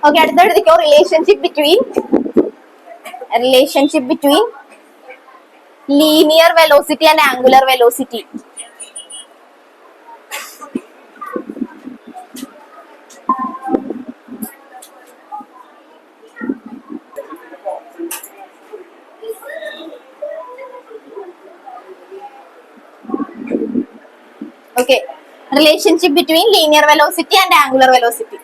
Okay, അടുത്ത എടുത്തിക്കോ. Relationship between linear velocity and angular velocity. Okay, relationship between linear velocity and angular velocity.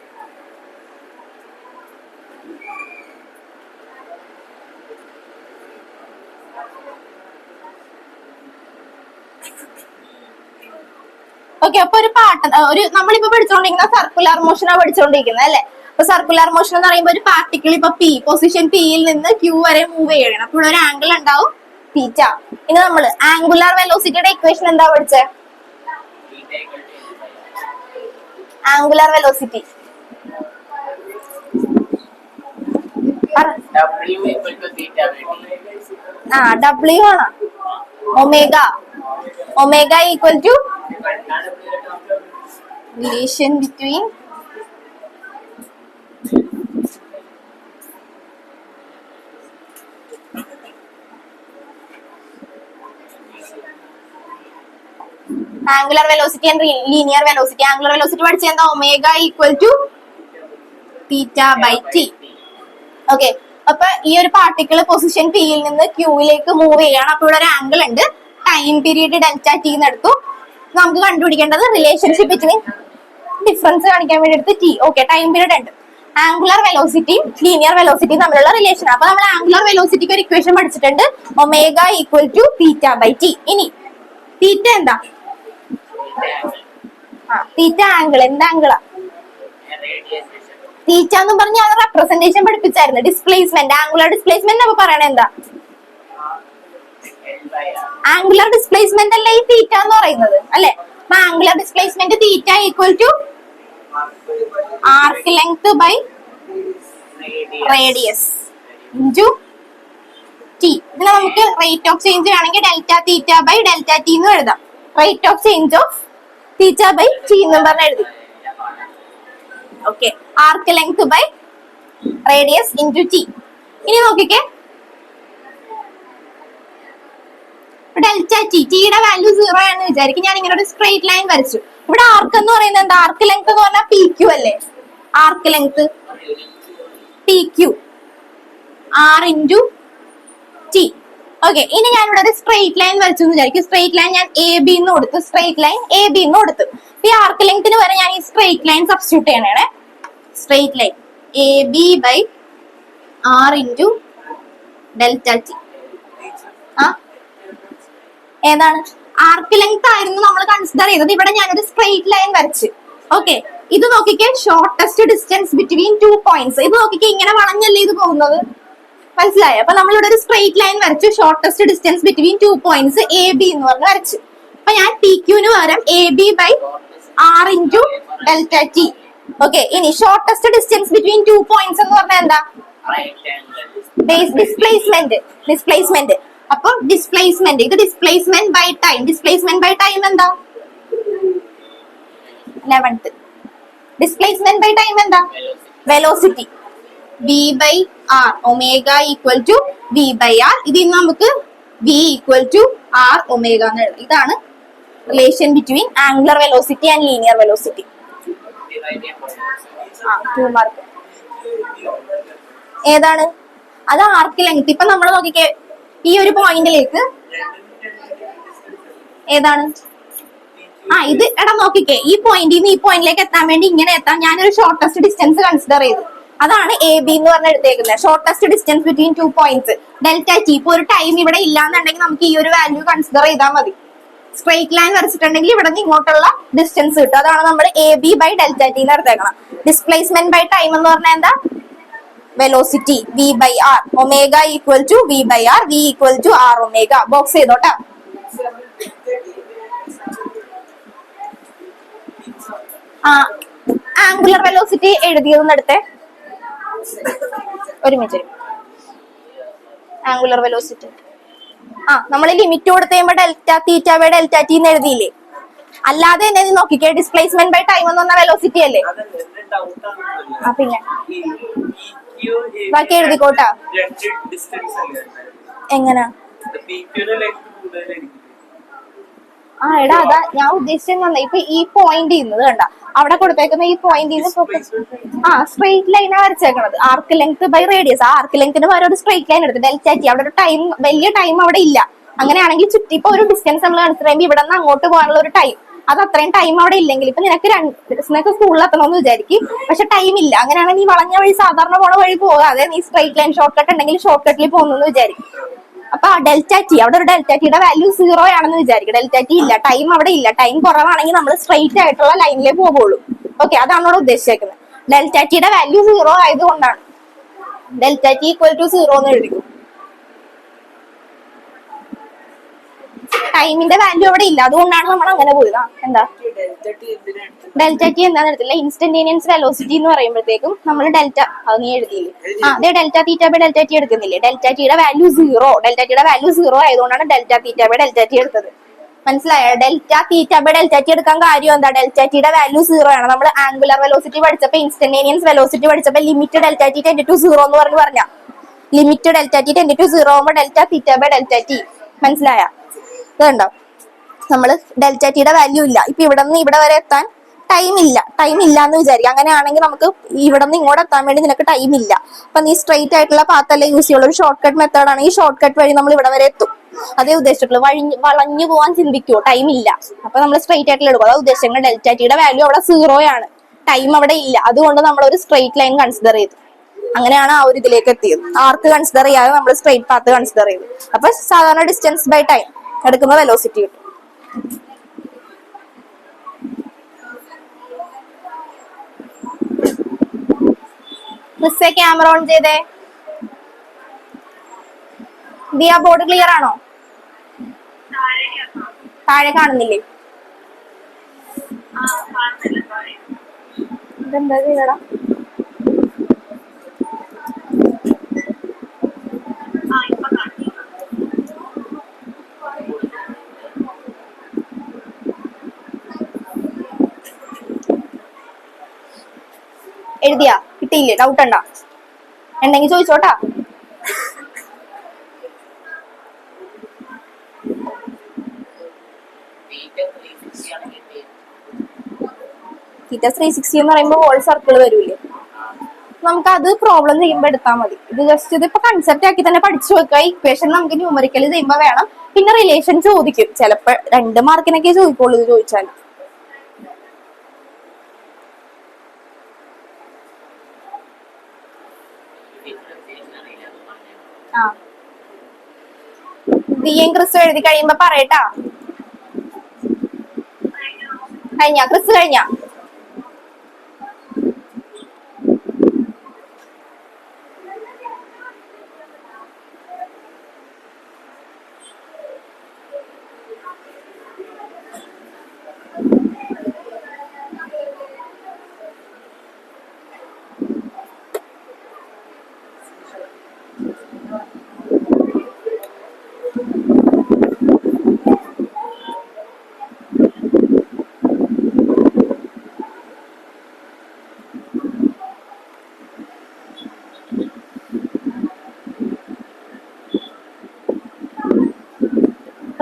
Okay, അപ്പൊ ഒരു നമ്മളിപ്പോ പഠിച്ചുകൊണ്ടിരിക്കുന്ന സർക്കുലർ മോഷനാണ് പഠിച്ചുകൊണ്ടിരിക്കുന്നത് അല്ലെ. അപ്പൊ സർക്കുലർ മോഷൻ എന്ന് പറയുമ്പോൾ ഒരു പാർട്ടിക്കിൾ ഇപ്പൊ പൊസിഷൻ പിയിൽ നിന്ന് ക്യൂ വരെ മൂവ് ചെയ്യണം. അപ്പോൾ ഒരു ആംഗിൾ ഉണ്ടാവും തീറ്റ. ഇനി നമ്മള് ആംഗുലർ വെലോസിറ്റിയുടെ ഇക്വേഷൻ എന്താ പഠിച്ചത്? ആംഗുലർ വെലോസിറ്റി W ആണ്. Omega equal to relation between angular velocity and linear velocity. Angular velocity പഠിച്ചത് എന്താ? Omega equal to theta by T. Okay, അപ്പൊ ഈ ഒരു പാർട്ടിക്കിൾ പൊസിഷൻ പിയിൽ നിന്ന് ക്യൂയിലേക്ക് മൂവ് ചെയ്യണം. അപ്പൊ ഇവിടെ ഒരു ആംഗിൾ ഉണ്ട്. ടൈം പീരീഡ് ഡെൽറ്റ ടി എന്നെടുത്തു. നമുക്ക് കണ്ടുപിടിക്കേണ്ടത് റിലേഷൻഷിപ്പ് ബിറ്റ്വീൻ ഡിഫറൻസ് കാണിക്കാൻ വേണ്ടി എടുത്ത് ടി. ഓക്കെ, ടൈം പീരീഡ് ഉണ്ട്. ആംഗുലർ വെലോസിറ്റിയും ലീനിയർ വെലോസിറ്റിയും തമ്മിലുള്ള റിലേഷൻ. അപ്പൊ നമ്മൾ ആംഗുലർ വെലോസിറ്റിക്ക് ഒരു ഇക്വേഷൻ പഠിച്ചിട്ടുണ്ട്. Omega equal to theta by T. ഇനി തീറ്റ എന്താ? Theta angle. എന്താ ആംഗിളാ? തീറ്റ എന്ന് പറഞ്ഞ അത് റെപ്രസെന്റേഷൻ പഠിപ്പിച്ചായിരുന്നു. ഡിസ്പ്ലേസ്മെന്റ്, ആംഗുലർ ഡിസ്പ്ലേസ്മെന്റ് അപ്പൊ പറയണേ എന്താ? ആംഗുലർ ഡിസ്പ്ലേസ്മെന്റ് അല്ലേ ഈ തീറ്റ എന്ന് പറയുന്നത് അല്ലെ. അപ്പൊ angular displacement theta equal to arc length by radius into T. ഇതിനെ നമുക്ക് റേറ്റ് ഓഫ് ചേഞ്ച് ആണെങ്കിൽ delta theta by delta T എന്ന് എഴുതാം. Rate of change of theta by T എന്ന് പറഞ്ഞ് എഴുതി. Okay, arc length by radius into T. ഇനി നോക്കിക്കേ, ഡെൽറ്റ ടി, ടിയുടെ വാല്യൂ 0 ആണെന്ന് വിചാരിക്കും. ഞാൻ ഇങ്ങനെ ഒരു സ്ട്രെയിറ്റ് ലൈൻ വരച്ചു. ഇവിടെ ആർക്ക് എന്ന് പറയുന്നത് എന്താ? ആർക്ക് ലെങ്ത് എന്ന് പറഞ്ഞാൽ പി ക്യു അല്ലേ. Arc length P Q, R into T. Okay, ഇനി ഞാൻ ഇവിടെ ഒരു സ്ട്രെയിറ്റ് ലൈൻ വരച്ചു എന്ന് വിചാരിക്കും. സ്ട്രെയിറ്റ് ലൈൻ ഞാൻ എ ബി എന്ന് കൊടുത്തു. സ്ട്രെയിറ്റ് ലൈൻ എ ബി എന്ന് കൊടുത്തു. ഈ ആർക്ക് ലെങ്ത്തിന് വരെ ഞാൻ ഈ സ്ട്രെയിറ്റ് ലൈൻ സബ്സ്റ്റിറ്റ്യൂട്ട് ചെയ്യണേ. Straight line A B by R into delta T. ഏതാണ്? ആർക്ക് ലെങ്ത് ആയിരുന്നു നമ്മൾ കൺസിഡർ ചെയ്തത്. ഇവിടെ ഞാനൊരു സ്ട്രെയിറ്റ് ലൈൻ വരച്ച്. ഓക്കെ, ഇത് നോക്കിക്കേ, ഷോർട്ടസ്റ്റ് ഡിസ്റ്റൻസ് ബിറ്റ്വീൻ 2 പോയിന്റ്സ്. ഇത് നോക്കിക്കേ, ഇങ്ങനെ വളഞ്ഞല്ലേ ഇത് പോകുന്നത്, മനസ്സിലായോ? അപ്പൊ നമ്മളിവിടെ ഒരു സ്ട്രെയിറ്റ് ലൈൻ വരച്ചു. Shortest distance between 2 points A B എന്ന് പറഞ്ഞ് വരച്ചു. അപ്പൊ ഞാൻ പി ക്യൂന് പകരം A B by R into delta T. Okay, ഇനി ഷോർട്ടസ്റ്റ് ഡിസ്റ്റൻസ് ബിറ്റ്വീൻ 2 പോയിന്റ്സ് എന്ന് പറഞ്ഞാൽ എന്താ? ഡിസ്പ്ലേസ്മെന്റ്. അപ്പൊ ഡിസ്പ്ലേസ്മെന്റ്, ഇത് displacement by time. Displacement by time എന്താ? 11th. ഡിസ്പ്ലേസ്മെന്റ് ബൈ ടൈം എന്താ? Velocity. V by R, omega equal to V by R. ഇതിൽ നമുക്ക് V equal to R omega എന്ന് എഴുതാം. ഇതാണ് relation between angular velocity and linear velocity. 2 mark. ഏതാണ്? അത് arc length. ഇപ്പൊ നമ്മൾ നോക്കിക്കേ, ഈ ഒരു പോയിന്റിലേക്ക് ഏതാണ്? ഇത് എടാ നോക്കിക്കേ, ഈ പോയിന്റിൽ നിന്ന് ഈ പോയിന്റിലേക്ക് എത്താൻ വേണ്ടി ഇങ്ങനെ എത്താൻ ഞാനൊരു ഷോർട്ടസ്റ്റ് ഡിസ്റ്റൻസ് കൺസിഡർ ചെയ്തു. അതാണ് എ ബി എന്ന് പറഞ്ഞ എടുത്തേക്കുന്നത്. Shortest distance between 2 points delta T. ഇപ്പൊ ഒരു ടൈം ഇവിടെ ഇല്ലാന്നുണ്ടെങ്കിൽ നമുക്ക് ഈ ഒരു വാല്യൂ കൺസിഡർ ചെയ്താൽ മതി. സ്ട്രെയിറ്റ് ലൈൻ വരച്ചിട്ടുണ്ടെങ്കിൽ ഇവിടെ നിന്ന് ഇങ്ങോട്ടുള്ള ഡിസ്റ്റൻസ് കിട്ടും. അതാണ് നമ്മൾ A B by delta T എന്ന് എടുത്തേക്കണം. ഡിസ്പ്ലേസ്മെന്റ് ബൈ ടൈം എന്ന് പറഞ്ഞാൽ എന്താ? Velocity V by R. Omega equal to V by R, V equal to R omega. Box ചെയ്തോട്ടാ. ആംഗുലർ വെലോസിറ്റി എഴുതിയതെന്ന് എടുത്തേ. ഒരു മിനിറ്റ്. ആംഗുലർ വെലോസിറ്റി നമ്മൾ ലിമിറ്റ് കൊടുത്ത് കഴിയുമ്പോ delta theta by delta T എന്ന് എഴുതിയില്ലേ? അല്ലാതെ തന്നെ നോക്കിക്കേ, ഡിസ്പ്ലേസ്മെന്റ് ബൈ ടൈം എന്ന് പറഞ്ഞ വെലോസിറ്റി അല്ലേ. പിന്നെ ബാക്കി എഴുതിക്കോട്ടാ. എങ്ങനാ? ആ എടാ അതാ ഞാൻ ഉദ്ദേശിച്ചത്. ഇപ്പൊ ഈ പോയിന്റ് ചെയ്യുന്നത് കണ്ട, അവിടെ കൊടുത്തേക്കുന്ന ഈ പോയിന്റ് സ്ട്രെയിറ്റ് ലൈനാണ് വരച്ചേക്കണത്. Arc length by radius. ആ ആർക്ക് ലെങ്ത്തിന് പകരം ഒരു സ്ട്രെയിറ്റ് ലൈൻ എടുത്ത് ഡെൽറ്റ ടി. അവിടെ ഒരു ടൈം, വലിയ ടൈം അവിടെ ഇല്ല. അങ്ങനെയാണെങ്കിൽ ചുറ്റി ഇപ്പൊ ഒരു ഡിസ്റ്റൻസ് നമ്മൾ കൺസിഡർ ചെയ്യുമ്പോൾ ഇവിടെ നിന്ന് അങ്ങോട്ട് പോകാനുള്ള ഒരു ടൈം, അത് അത്രയും ടൈം അവിടെ ഇല്ലെങ്കിൽ, ഇപ്പൊ നിനക്ക് സ്കൂളിൽ എത്തണമെന്ന് വിചാരിക്കും, പക്ഷെ ടൈം ഇല്ല. അങ്ങനെയാണെങ്കിൽ നീ വളഞ്ഞ വഴി, സാധാരണ പോണ വഴി പോകാതെ നീ സ്ട്രെയിറ്റ് ലൈൻ ഷോർട്ട് കട്ട് ഉണ്ടെങ്കിൽ ഷോർട്ട് കട്ടിൽ പോകുന്നു വിചാരിക്കും. അപ്പൊ ഡെൽറ്റ ടി, അവിടെ ഒരു ഡെൽറ്റ ടിയുടെ വാല്യൂ 0 ആണെന്ന് വിചാരിക്കും. ഡെൽറ്റ ടി ഇല്ല, ടൈം അവിടെ ഇല്ല. ടൈം കുറവാണെങ്കിൽ നമ്മൾ സ്ട്രെയിറ്റ് ആയിട്ടുള്ള ലൈനിലേ പോകുള്ളൂ. ഓക്കെ, അതാണ് ഇവിടെ ഉദ്ദേശിച്ചേക്കുന്നത്. ഡെൽറ്റ ടിയുടെ വാല്യൂ 0 ആയതുകൊണ്ടാണ് ഡെൽറ്റ ടി ഈക്വൽ ടു 0 എന്ന് എഴുതിക്കും. ടൈമിന്റെ വാല്യൂ അവിടെ ഇല്ല, അതുകൊണ്ടാണ് നമ്മൾ അങ്ങനെ പോയത്. എന്താ ഡെൽറ്റ ടി എന്താന്ന് എടുത്തില്ല. ഇൻസ്റ്റന്റേനിയസ് വെലോസിറ്റി എന്ന് പറയുമ്പോഴത്തേക്കും നമ്മൾ ഡെൽറ്റ, അത് നീ എഴുതിയില്ലേ? അതെ, delta theta by delta T എടുക്കുന്നില്ലേ? ഡെൽറ്റ ടിയുടെ വാല്യൂ 0, ഡെൽറ്റ ടിയുടെ വാല്യൂ 0 ആയതുകൊണ്ടാണ് delta theta by delta T എടുത്തത്. മനസ്സിലായോ? Delta theta by delta T എടുക്കാൻ കാര്യം എന്താ? ഡെൽറ്റ ടിയുടെ വാല്യൂ 0 ആണ്. നമ്മൾ ആംഗുലർ വെലോസിറ്റി പഠിച്ചപ്പോ, ഇൻസ്റ്റന്റേനിയസ് വെലോസിറ്റി പഠിച്ചപ്പോ limit delta T tend to 0 എന്ന് പറഞ്ഞ limit delta T tend to 0 ആകുമ്പോൾ delta theta by delta T. മനസ്സിലായ? ഇതുണ്ടോ? നമ്മള് ഡെൽറ്റ ടിയുടെ വാല്യൂ ഇല്ല. ഇപ്പൊ ഇവിടെ നിന്ന് ഇവിടെ വരെ എത്താൻ ടൈം ഇല്ല എന്ന് വിചാരിക്കും. അങ്ങനെയാണെങ്കിൽ നമുക്ക് ഇവിടെ നിന്ന് ഇങ്ങോട്ട് എത്താൻ വേണ്ടി നിനക്ക് ടൈം ഇല്ല. അപ്പൊ നീ സ്ട്രെയിറ്റ് ആയിട്ടുള്ള പാത്തല്ലേ യൂസ് ചെയ്യുള്ളൂ. ഒരു ഷോർട്ട് കട്ട് മെത്തേഡ് ആണ്. ഈ ഷോർട്ട് കട്ട് വഴി നമ്മൾ ഇവിടെ വരെ എത്തും. അതേ ഉദ്ദേശിച്ചിട്ടുള്ളൂ. വളഞ്ഞു പോകാൻ ചിന്തിക്കുവോ? ടൈം ഇല്ല. അപ്പൊ നമ്മൾ സ്ട്രെയിറ്റ് ആയിട്ടുള്ള എടുക്കും. അതാ ഉദ്ദേശിക്കുന്നത്. ഡെൽറ്റ ടിയുടെ വാല്യൂ അവിടെ 0 ആണ്, ടൈം അവിടെ ഇല്ല. അതുകൊണ്ട് നമ്മൾ ഒരു സ്ട്രെയിറ്റ് ലൈൻ കൺസിഡർ ചെയ്തു. അങ്ങനെയാണ് ആ ഒരു ഇതിലേക്ക് എത്തിയത്. ആർക്ക് കൺസിഡർ ചെയ്യാതെ നമ്മൾ സ്ട്രെയിറ്റ് പാത്ത് കൺസിഡർ ചെയ്തു. അപ്പൊ സാധാരണ ഡിസ്റ്റൻസ് ബൈ ടൈം എടുക്കുന്ന വെലോസിറ്റി കിട്ടും. ക്യാമറ ഓൺ ചെയ്തേ. ദിയ, ബോർഡ് ക്ലിയർ ആണോ? താഴെ കാണുന്നില്ലേ? ഇതെന്താ ചെയ്യടാ? എഴുതിയാ? കിട്ടിയില്ലേ? ഡൗട്ട് ഉണ്ടോ? ഉണ്ടെങ്കിൽ ചോദിച്ചോട്ടാ. തീറ്റ 360 എന്ന് പറയുമ്പോൾ ഹോൾ സർക്കിൾ വരൂലേ? നമുക്ക് അത് പ്രോബ്ലം ചെയ്യുമ്പോൾ എടുത്താൽ മതി. ഇത് ജസ്റ്റ് ഇതിപ്പോ കൺസെപ്റ്റ് ആക്കി തന്നെ പഠിച്ചു വെക്കുക. ഇക്വേഷൻ നമുക്ക് ന്യൂമറിക്കൽ ചെയ്യുമ്പോൾ വേണം. പിന്നെ റിലേഷൻ ചോദിക്കും. ചിലപ്പോ 2 മാർക്കിനൊക്കെ ചോദിക്കുള്ളൂ ഇത് ചോദിച്ചാൽ. ദിയയും ക്രിസ് എഴുതി കഴിയുമ്പോ പറയട്ടാ. ക്രിസ് കഴിഞ്ഞ?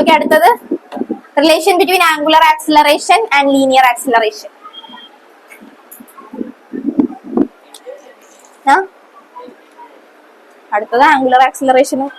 ഓക്കെ, അടുത്തത് relation between angular acceleration and linear acceleration. അടുത്തത് ആംഗുലർ ആക്സിലറേഷനും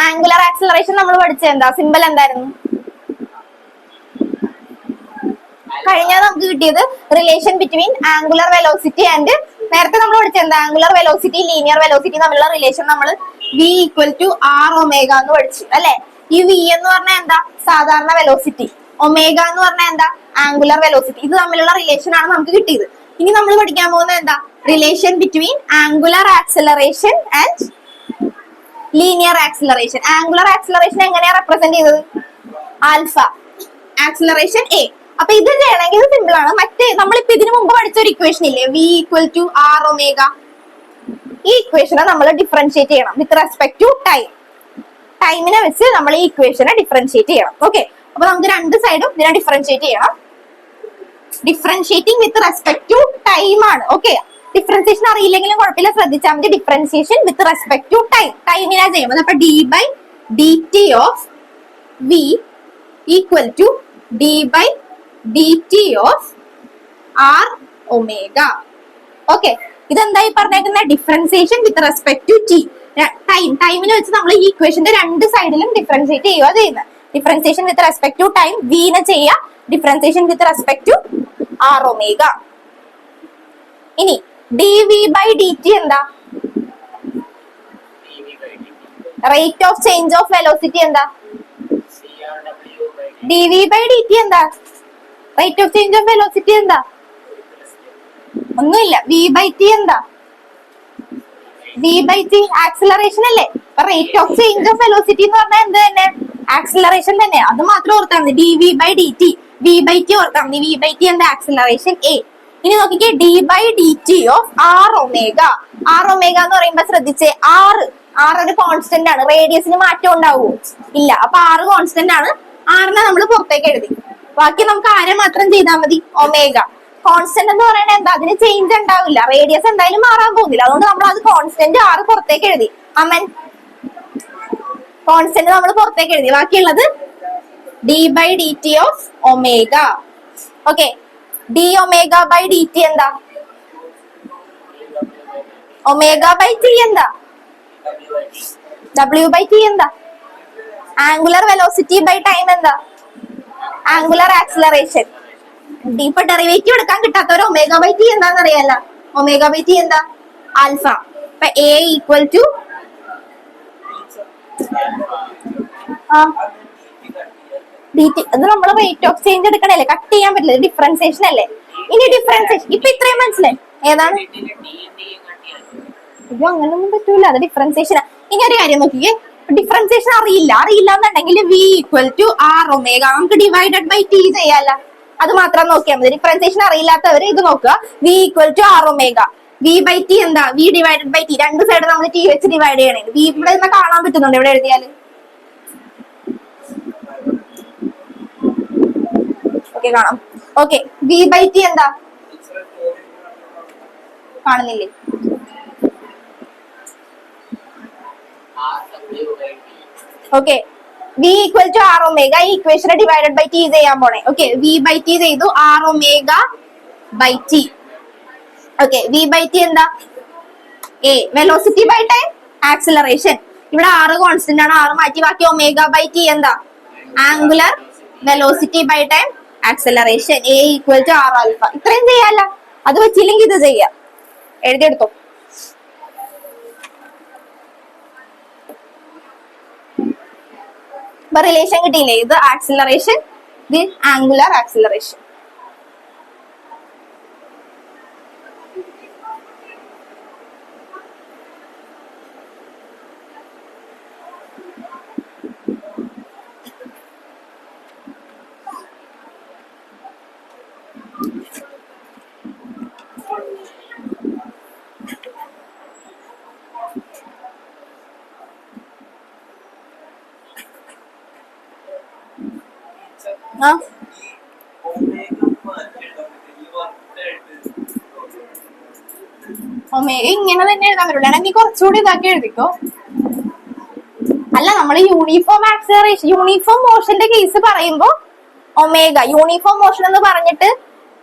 ആംഗുലർ ആക്സിലറേഷൻ നമ്മൾ പഠിച്ചത് എന്താ? സിമ്പിൾ എന്തായിരുന്നു? കഴിഞ്ഞ നമുക്ക് കിട്ടിയത് relation between angular velocity and, നേരത്തെ നമ്മൾ പഠിച്ചത് എന്താ? ആംഗുലർ വെലോസിറ്റി ലീനിയർ വെലോസിറ്റി തമ്മിലുള്ള റിലേഷൻ നമ്മൾ v equal to r omega എന്ന് പഠിച്ചു അല്ലെ? ഈ v എന്ന് പറഞ്ഞാൽ എന്താ? സാധാരണ വെലോസിറ്റി. ഒമേഗ എന്ന് പറഞ്ഞാൽ എന്താ? Angular velocity. ഇത് തമ്മിലുള്ള റിലേഷൻ ആണ് നമുക്ക് കിട്ടിയത്. ഇനി നമ്മൾ പഠിക്കാൻ പോകുന്നത് എന്താ? Relation between angular acceleration and linear acceleration. Angular acceleration എങ്ങനെയാ റെപ്രസെന്റ് ചെയ്തത്? Alpha, acceleration A. അപ്പൊ ഇത് ചെയ്യണമെങ്കിൽ സിമ്പിൾ ആണ്. മറ്റേ നമ്മളിപ്പോ ഇതിനു മുമ്പ് പഠിച്ച ഒരു ഇക്വേഷൻ ഇല്ലേ, V equal to R omega, ഈ ഇക്വേഷനെ നമ്മൾ ഡിഫറൻഷിയേറ്റ് ചെയ്യണം വിത്ത് റെസ്പെക്ട് ടു ടൈം. ടൈമിനെ വെച്ച് നമ്മൾ ഈ ഇക്വേഷനെ ഡിഫറൻഷിയേറ്റ് ചെയ്യണം. ഓക്കെ, അപ്പൊ നമുക്ക് രണ്ട് സൈഡും ഇതിനെ ഡിഫറൻഷിയേറ്റ് ചെയ്യണം. Differentiating with respect to time ആണ്. ഓക്കെ, ഡിഫറൻസിയേഷൻ അറിയില്ലെങ്കിലും കുഴപ്പമില്ല, ശ്രദ്ധിച്ചാൽ മതി. Differentiation with respect to time, ടൈമിനാ ചെയ്യുന്നത്. അപ്പൊ D by D T of V equal to D by D T of R omega. Okay, ഇതെന്തായി പറഞ്ഞേക്കുന്ന differentiation with respect to T, ടൈമിന് വെച്ച് നമ്മൾ ഈ ഇക്വേഷന്റെ രണ്ട് സൈഡിലും ഡിഫറൻഷിയേറ്റ് ചെയ്യുക ചെയ്യുന്നത്. Differentiation with respect to time വിനെ ചെയ്യുക, differentiation with respect to R omega. ഇനി D V by D T എന്താ? Rate of change of velocity എന്താ? D V by D T എന്താ? Rate of change of velocity എന്താ? ഒന്നുമില്ല. V by T എന്താ? V by T acceleration അല്ലേ? അപ്പൊ rate of change of velocity എന്ന് പറഞ്ഞാൽ എന്ത് തന്നെ? ആക്സിലറേഷൻ തന്നെ. അത് മാത്രം ഓർത്താൽ മതി. D V by D T, V by T ഓർത്താൽ മതി. വി ബൈ ടി എന്താ? Acceleration A. ഇനി നോക്കിക്കേ, D by D T of R omega. R omega എന്ന് പറയുമ്പോ ശ്രദ്ധിച്ചേ, ആറ് ഒരു കോൺസ്റ്റന്റ് ആണ്. റേഡിയസിന് മാറ്റം ഉണ്ടാവുമോ? ഇല്ല. അപ്പൊ ആറ് കോൺസ്റ്റന്റ് ആണ്. ആറിനെ നമ്മൾ പുറത്തേക്ക് എഴുതി. ബാക്കി നമുക്ക് ആരെ മാത്രം ചെയ്താൽ മതി? ഒമേഗ. കോൺസ്റ്റന്റ് എന്ന് പറയുന്നത് എന്താ? അതിന് ചേഞ്ച് ഉണ്ടാവില്ല. റേഡിയസ് എന്തായാലും മാറാൻ പോകുന്നില്ല. അതുകൊണ്ട് നമ്മൾ അത് കോൺസ്റ്റന്റ് ആറ് പുറത്തേക്ക് എഴുതി. അമ്മൻ കോൺസ്റ്റന്റ് നമ്മൾ പുറത്തേക്ക് എഴുതി. ബാക്കിയുള്ളത് D by D T of omega. Okay, D omega by D T എന്താ? ഒമേഗ ബൈ ടി എന്താ? ഡബ്ല്യു ബൈ ടി എന്താ? ആംഗുലർ വെലോസിറ്റി ബൈ ടൈം എന്താ? Angular acceleration. ഇപ്പൊ ഡെറിവേറ്റീവ് എടുക്കാൻ കിട്ടാത്തവരെ ഒമേഗ ബൈ ടി എന്താന്ന് അറിയാലോ. ഒമേഗ ബൈ ടി എന്താ? ആൽഫ. ഇപ്പൊ A equal to D T. അത് നമ്മൾ റേറ്റ് ഓഫ് ചേഞ്ച് എടുക്കണല്ലേ, കട്ട് ചെയ്യാൻ പറ്റില്ല. ഡിഫറൻസിയേഷൻ അല്ലേ. ഇനി ഡിഫറൻസിയേഷൻ ഇപ്പൊ ഇത്രയും മനസ്സിലായി. ഏതാണ്? ഇത് അങ്ങനൊന്നും പറ്റൂല, അത് ഡിഫറൻസിയേഷൻ. ഇനി ഒരു കാര്യം നോക്കിയേ, ഡിഫറൻസിയേഷൻ അറിയില്ല എന്നുണ്ടെങ്കിൽ v equal to R omega നമുക്ക് ഡിവൈഡഡ് ബൈ ടി ചെയ്യാല. അത് മാത്രം നോക്കിയാൽ മതി. ഡിഫറൻസിയേഷൻ അറിയില്ലാത്തവര് ഇത് നോക്കുക. V equal to R omega. V by T എന്താ? V divided by t. രണ്ട് സൈഡ് നമ്മൾ ടി വെച്ച് ഡിവൈഡ് ചെയ്യണേ. വി ഇവിടെ നിന്ന് കാണാൻ പറ്റുന്നുണ്ട്, ഇവിടെ എഴുതിയാല്. ഓക്കെ, കാണാം. ഓക്കെ, വി ബൈ ടി എന്താ? കാണുന്നില്ലേ? Okay, v equal to R omega. ഈ ഇക്വേഷനെ ഡിവൈഡഡ് ബൈ ടി ചെയ്യാൻ പോണേ. ഓക്കെ, വി ബൈ ടി ചെയ്തു, r omega by T. Okay, v by T എന്താ? A. Velocity by time, acceleration. ഇവിടെ ആറ് കോൺസ്റ്റന്റ് ആണ്, ആറ് മാറ്റി. ബാക്കി ഒമേഗ ബൈ ടി എന്താ? Angular velocity by time acceleration. A equal to r alpha. ഇത്രയും ചെയ്യാല്ല. അത് വെച്ചില്ലെങ്കിൽ ഇത് ചെയ്യാം. എഴുതിയെടുത്തോ. ഇപ്പൊ റിലേഷൻ കിട്ടിയില്ലേ? ഇത് ആക്സിലറേഷൻ, ഇത് ആംഗുലർ ആക്സിലറേഷൻ. ഒമേഗ ഇങ്ങനെ തന്നെ എഴുതാൻ പറ്റുള്ളൂ. നീ കുറച്ചുകൂടി ഇതാക്കി എഴുതിക്കോ. അല്ല, നമ്മൾ യൂണിഫോം ആക്സിലറേഷൻ, യൂണിഫോം മോഷന്റെ കേസ് പറയുമ്പോ ഒമേഗ. യൂണിഫോം മോഷൻ എന്ന് പറഞ്ഞിട്ട്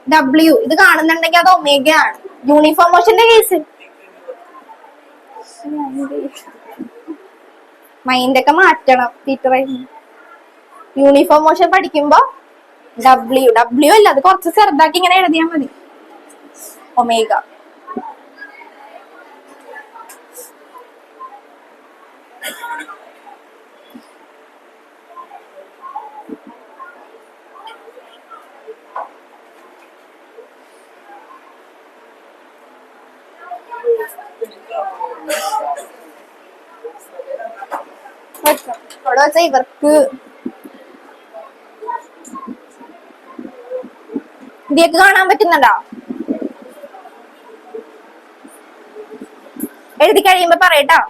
ഡബ്ല്യു ഇത് കാണുന്നുണ്ടെങ്കിൽ അത് ഒമേഗ ആണ്. യൂണിഫോം മോഷന്റെ കേസ് മൈൻഡൊക്കെ മാറ്റണം ടീച്ചറെ. യൂണിഫോം മോഷൻ പഠിക്കുമ്പോ ഡബ്ല്യു അല്ല, അത് കുറച്ച് ചെറുതാക്കി ഇങ്ങനെ എഴുതിയാൽ മതി. ഒമേഗ. ഇവിടെ വെച്ചാൽ ഇവർക്ക് ഇതിയൊക്കെ കാണാൻ പറ്റുന്നുണ്ടോ? എഴുതി കഴിയുമ്പോ പറയട്ടോ.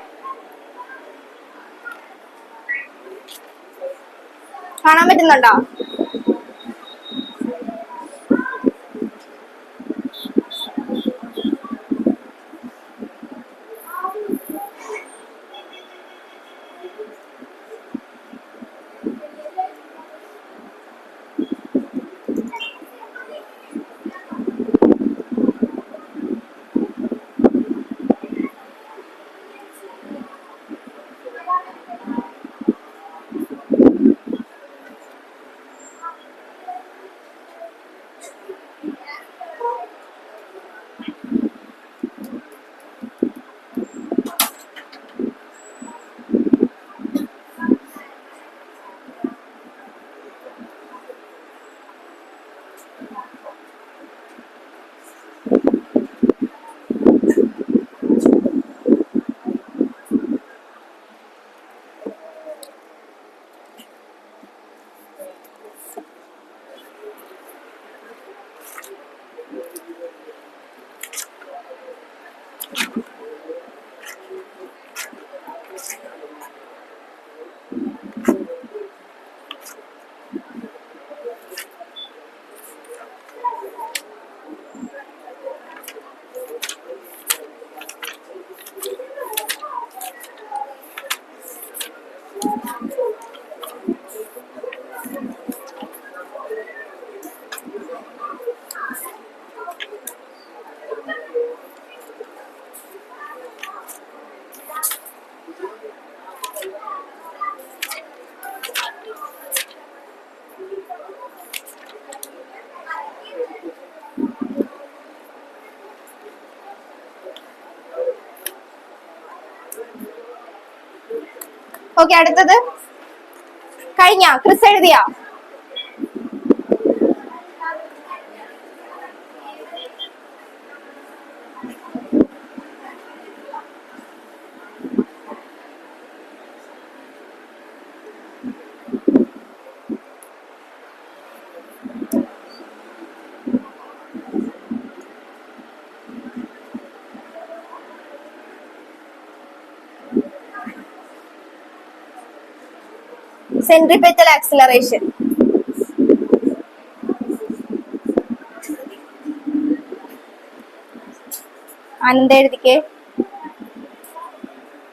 കാണാൻ പറ്റുന്നുണ്ടോ? ഓക്കെ, അടുത്തത് കഴിഞ്ഞ ക്രിസ് എഴുതിയാ? Centripetal acceleration. ആനന്ദ എഴുതിക്കേ.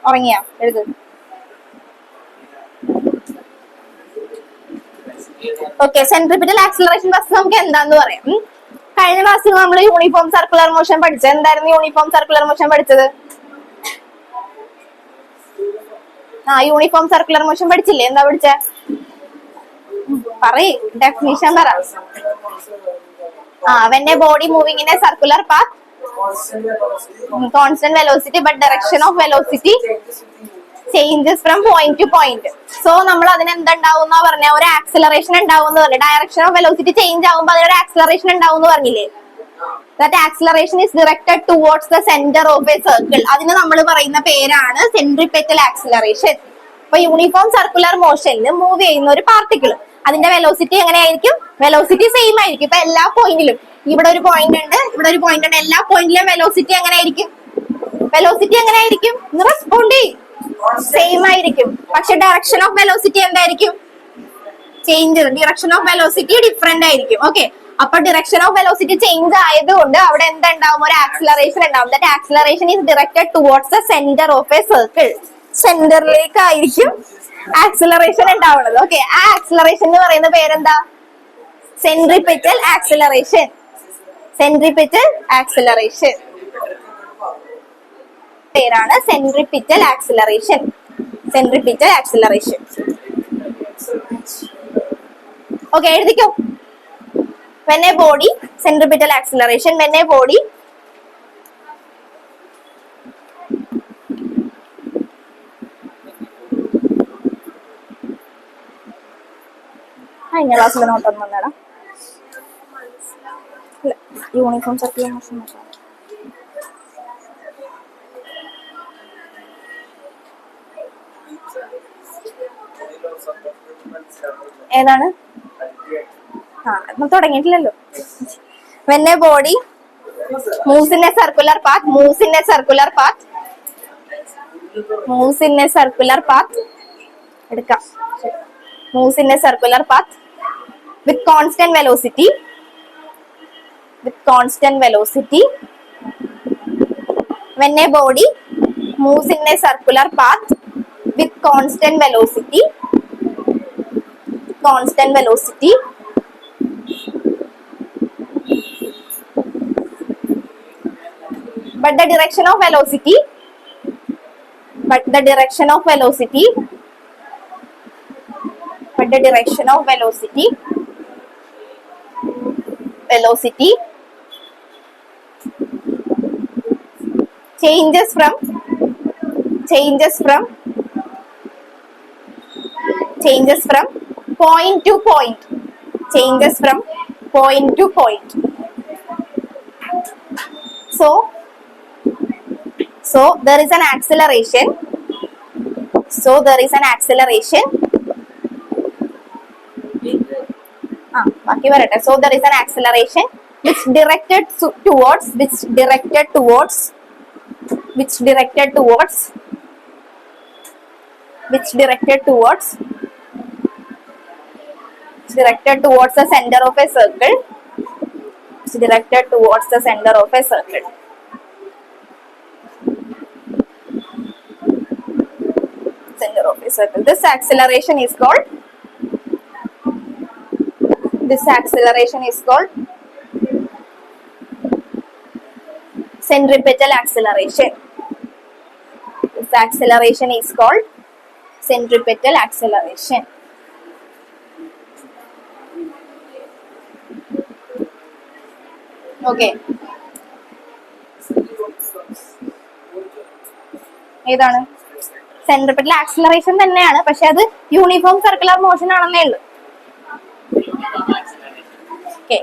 ഉറങ്ങിയാ? എഴുത്. ഓക്കെ, സെൻട്രിപെറ്റൽ ആക്സിലറേഷൻ ഫസ്റ്റ് നമുക്ക് എന്താന്ന് പറയാം. കഴിഞ്ഞ ക്ലാസ്സിൽ നമ്മൾ യൂണിഫോം സർക്കുലർ മോഷൻ പഠിച്ചത്. എന്തായിരുന്നു യൂണിഫോം സർക്കുലർ മോഷൻ പഠിച്ചത്? യൂണിഫോം സർക്കുലർ മോഷൻ പഠിച്ചില്ലേ? എന്താ പഠിച്ച? പറയ്, ഡെഫിനിഷൻ പറ. when a body moving in a circular path, constant velocity but direction of velocity changes from point to point. So നമ്മൾ അതിന് എന്തുണ്ടാവുന്ന പറഞ്ഞ ഒരു ആക്സിലറേഷൻ ഉണ്ടാവും. ഡയറക്ഷൻ ഓഫ് വെലോസിറ്റി ചേഞ്ച് ആകുമ്പോൾ അതിനൊരു ആക്സിലറേഷൻ ഉണ്ടാവും എന്ന് പറഞ്ഞില്ലേ? That acceleration is directed towards the center of a circle. അതിന് നമ്മൾ പറയുന്ന പേരാണ് സെൻട്രിപെറ്റൽ ആക്സിലറേഷൻ. ഇപ്പൊ യൂണിഫോം സർക്കുലർ മോഷനിൽ മൂവ് ചെയ്യുന്ന ഒരു പാർട്ടിക്കിൾ, അതിന്റെ വെലോസിറ്റി എങ്ങനെയായിരിക്കും? വെലോസിറ്റി സെയിം ആയിരിക്കും. ഇപ്പൊ എല്ലാ പോയിന്റിലും, ഇവിടെ ഒരു പോയിന്റ് ഉണ്ട്, ഇവിടെ ഒരു പോയിന്റ് ഉണ്ട്, എല്ലാ പോയിന്റിലും വെലോസിറ്റി എങ്ങനെയായിരിക്കും? വെലോസിറ്റി എങ്ങനെയായിരിക്കും? റെസ്പോണ്ട് സെയിം ആയിരിക്കും. പക്ഷെ ഡയറക്ഷൻ ഓഫ് വെലോസിറ്റി എന്തായിരിക്കും? Change. Direction of velocity different ആയിരിക്കും. ഓക്കെ, അപ്പൊ ഡിറക്ഷൻ ഓഫ് വെലോസിറ്റി ചേഞ്ച് ആയതുകൊണ്ട് അവിടെ എന്തുണ്ടാവും? ഒരു ആക്സിലറേഷൻ ഉണ്ടാവും. That acceleration is directed towards the centre of a circle. സെന്ററിലേക്കായിരിക്കും ആക്സിലറേഷൻ ഉണ്ടാവുന്നത്. ഓക്കെ, ആ ആക്സിലറേഷൻ എന്ന് പറയുന്ന പേരെന്താ? Centripetal acceleration. സെൻട്രിപെറ്റൽ ആക്സിലറേഷൻ പേരാണ് centripetal acceleration. Centripetal acceleration. Okay, എഴുതിക്കോ. when a body, centripetal acceleration, when a body കഴിഞ്ഞ ക്ലാസ്സിൽ നോട്ടൊന്നും വന്നേടാ. യൂണിഫോം സർക്കുലർ മോഷൻ ഏതാണ്? തുടങ്ങിയിട്ടില്ലല്ലോ. when a body moves in a circular path, with constant velocity, when a body moves in a circular path with constant velocity, but the direction of velocity changes from point to point, so there is an acceleration, so there is an acceleration which directed towards the center of a circle, This acceleration is called centripetal acceleration. Okay. ഏതാണ് centripetal acceleration തന്നെയാണ്, പക്ഷെ അത് uniform circular motion ആണെന്നേ ഉള്ളൂ. Okay,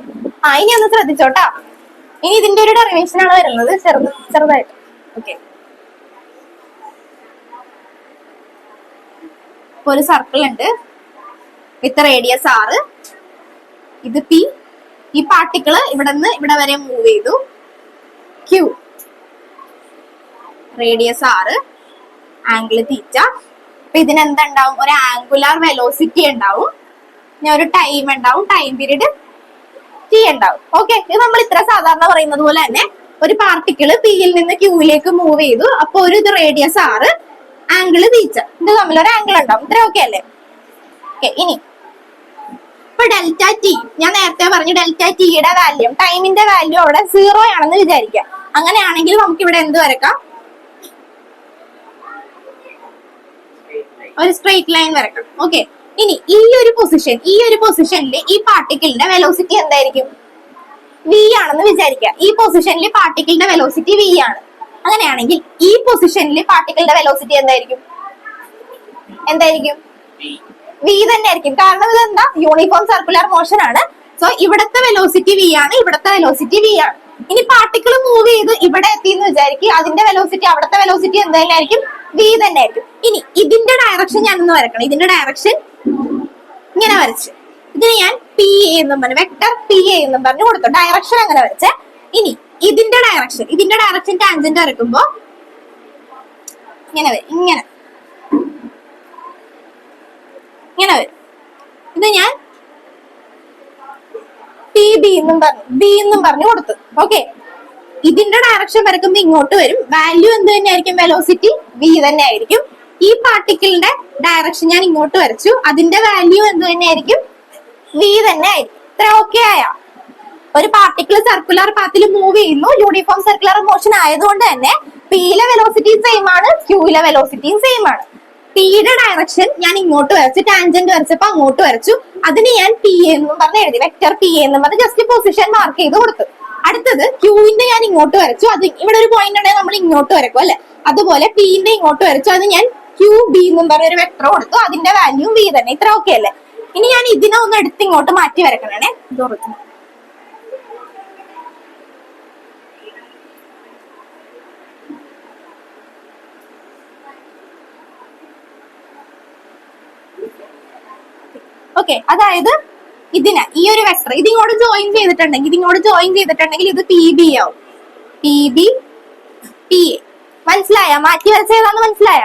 ഇനി ഒന്ന് ശ്രദ്ധിച്ചോട്ടാ. ഇനി ഇതിന്റെ ഒരു ഡെറിവേഷൻ ആണ് വരുന്നത് ചെറുതായിട്ട്. ഓക്കെ, ഒരു സർക്കിൾ ഉണ്ട് വിത്ത് റേഡിയസ് r, ഇത് p. ഈ പാർട്ടിക്കിള് ഇവിടെ നിന്ന് ഇവിടെ വരെ മൂവ് ചെയ്തു, q, radius r, angle theta. അപ്പൊ ഇതിനെന്തുണ്ടാവും? ഒരു ആംഗുലാർ വെലോസിറ്റി ഉണ്ടാവും, ഒരു ടൈം ഉണ്ടാവും, ടൈം പീരീഡ് t ഉണ്ടാവും. ഓക്കെ, ഇത് നമ്മൾ ഇത്ര സാധാരണ പറയുന്നത് പോലെ തന്നെ ഒരു പാർട്ടിക്കിള് പിയിൽ നിന്ന് ക്യൂയിലേക്ക് മൂവ് ചെയ്തു. അപ്പൊ ഒരു ഇത് റേഡിയസ് r, ആംഗിൾ തീറ്റ, ഇത് തമ്മിലൊരു ആംഗിൾ ഉണ്ടാവും. ഇത്ര ഓക്കെ അല്ലേ? ഓക്കെ, ഇനി ഇപ്പൊ ഡെൽറ്റ ടി, ഞാൻ നേരത്തെ പറഞ്ഞു ഡെൽറ്റ ടിയുടെ വാല്യൂ, ടൈമിന്റെ വാല്യൂ അവിടെ 0 ആണെന്ന് വിചാരിക്കാം. അങ്ങനെയാണെങ്കിൽ നമുക്ക് ഇവിടെ എന്ത് വരക്കാം? ഒരു സ്ട്രെയിറ്റ് ലൈൻ വരക്കാം. ഓക്കെ, ഇനി ഈ ഒരു പൊസിഷനിൽ ഈ പാർട്ടിക്കിളിന്റെ വെലോസിറ്റി എന്തായിരിക്കും? v ആണെന്ന് വിചാരിക്കുക. ഈ പൊസിഷനിൽ പാർട്ടിക്കിളിന്റെ വെലോസിറ്റി v ആണ്. അങ്ങനെയാണെങ്കിൽ ഈ പൊസിഷനിൽ പാർട്ടിക്കിളിന്റെ വെലോസിറ്റി എന്തായിരിക്കും? v തന്നെ ആയിരിക്കും. കാരണം ഇതെന്താ? യൂണിഫോം സർക്കുലർ മോഷൻ ആണ്. സോ ഇവിടത്തെ വെലോസിറ്റി v ആണ്, ഇവിടത്തെ വെലോസിറ്റി v ആണ്. ഇനി പാർട്ടിക്കിൾ മൂവ് ചെയ്ത് ഇവിടെ എത്തിയെന്ന് വിചാരിക്കും, അതിന്റെ വെലോസിറ്റി, അവിടത്തെ വെലോസിറ്റി എന്തായാലും ആയിരിക്കും? v തന്നെ ആയിരിക്കും. ഇനി ഇതിന്റെ ഡയറക്ഷൻ ഞാനൊന്ന് വരക്കണം. ഇതിന്റെ ഡയറക്ഷൻ ഇങ്ങനെ വരച്ച്, ഇതിന് ഞാൻ പി എന്നും പറഞ്ഞു, വെക്ടർ പി എന്നും പറഞ്ഞു കൊടുത്തു. ഡയറക്ഷൻ അങ്ങനെ വരച്ചേ. ഇനി ഇതിന്റെ ഡയറക്ഷൻ ടാൻജന്റ് വരക്കുമ്പോ ഇങ്ങനെ വരും, ഇങ്ങനെ വരും. ഇത് ഞാൻ പി ബി എന്നും പറഞ്ഞു കൊടുത്തു. ഓക്കെ, ഇതിന്റെ ഡയറക്ഷൻ വരക്കുമ്പോ ഇങ്ങോട്ട് വരും. വാല്യൂ എന്ത് തന്നെ ആയിരിക്കും? വെലോസിറ്റി v തന്നെ ആയിരിക്കും. ഈ പാർട്ടിക്കിളിന്റെ ഡയറക്ഷൻ ഞാൻ ഇങ്ങോട്ട് വരച്ചു, അതിന്റെ വാല്യൂ എന്ത് തന്നെ ആയിരിക്കും? v തന്നെ ആയിരിക്കും. ഇത്ര ഓക്കെ ആയ? ഒരു പാർട്ടിക്കിൾ സർക്കുലർ പാത്തിൽ മൂവ് ചെയ്യുന്നു, യൂണിഫോം സർക്കുലർ മോഷൻ ആയതുകൊണ്ട് തന്നെ പിയിലെ വെലോസിറ്റിയും സെയിം ആണ്, ക്യൂയിലെ വെലോസിറ്റിയും സെയിം ആണ്. പിയുടെ ഡയറക്ഷൻ ഞാൻ ഇങ്ങോട്ട് വരച്ചു, ടാൻജന്റ് വരച്ചപ്പോ അങ്ങോട്ട് വരച്ചു. അതിന് ഞാൻ പി എന്നും പറഞ്ഞ് എഴുതി, വെക്ടർ പി എന്നും പറഞ്ഞ് ജസ്റ്റ് പൊസിഷൻ മാർക്ക് ചെയ്ത് കൊടുത്തു. അടുത്തത് ക്യൂവിന്റെ ഞാൻ ഇങ്ങോട്ട് വരച്ചു, അത് ഇവിടെ ഒരു പോയിന്റ് ഉണ്ടെങ്കിൽ നമ്മൾ ഇങ്ങോട്ട് വരക്കും അല്ലെ, അതുപോലെ പിന്റെ ഇങ്ങോട്ട് വരച്ചു, അത് ഞാൻ ക്യൂ ബി എന്നും പറഞ്ഞൊരു വെക്ടർ കൊടുത്തു, അതിന്റെ വാല്യൂ v തന്നെ. ഇത്ര ഓക്കെ അല്ലേ? ഇനി ഞാൻ ഇതിനെ ഒന്ന് എടുത്ത് ഇങ്ങോട്ട് മാറ്റി വരക്കണേ. ഓക്കെ, അതായത് ഇതിന് ഈ ഒരു വെക്ടർ ഇതിങ്ങോട്ട് ജോയിൻ ചെയ്തിട്ടുണ്ടെങ്കിൽ ഇത് പി ബി ആവും. പി ബി പി എ മനസ്സിലായ? മാറ്റി വരച്ച ഏതാന്ന് മനസ്സിലായ?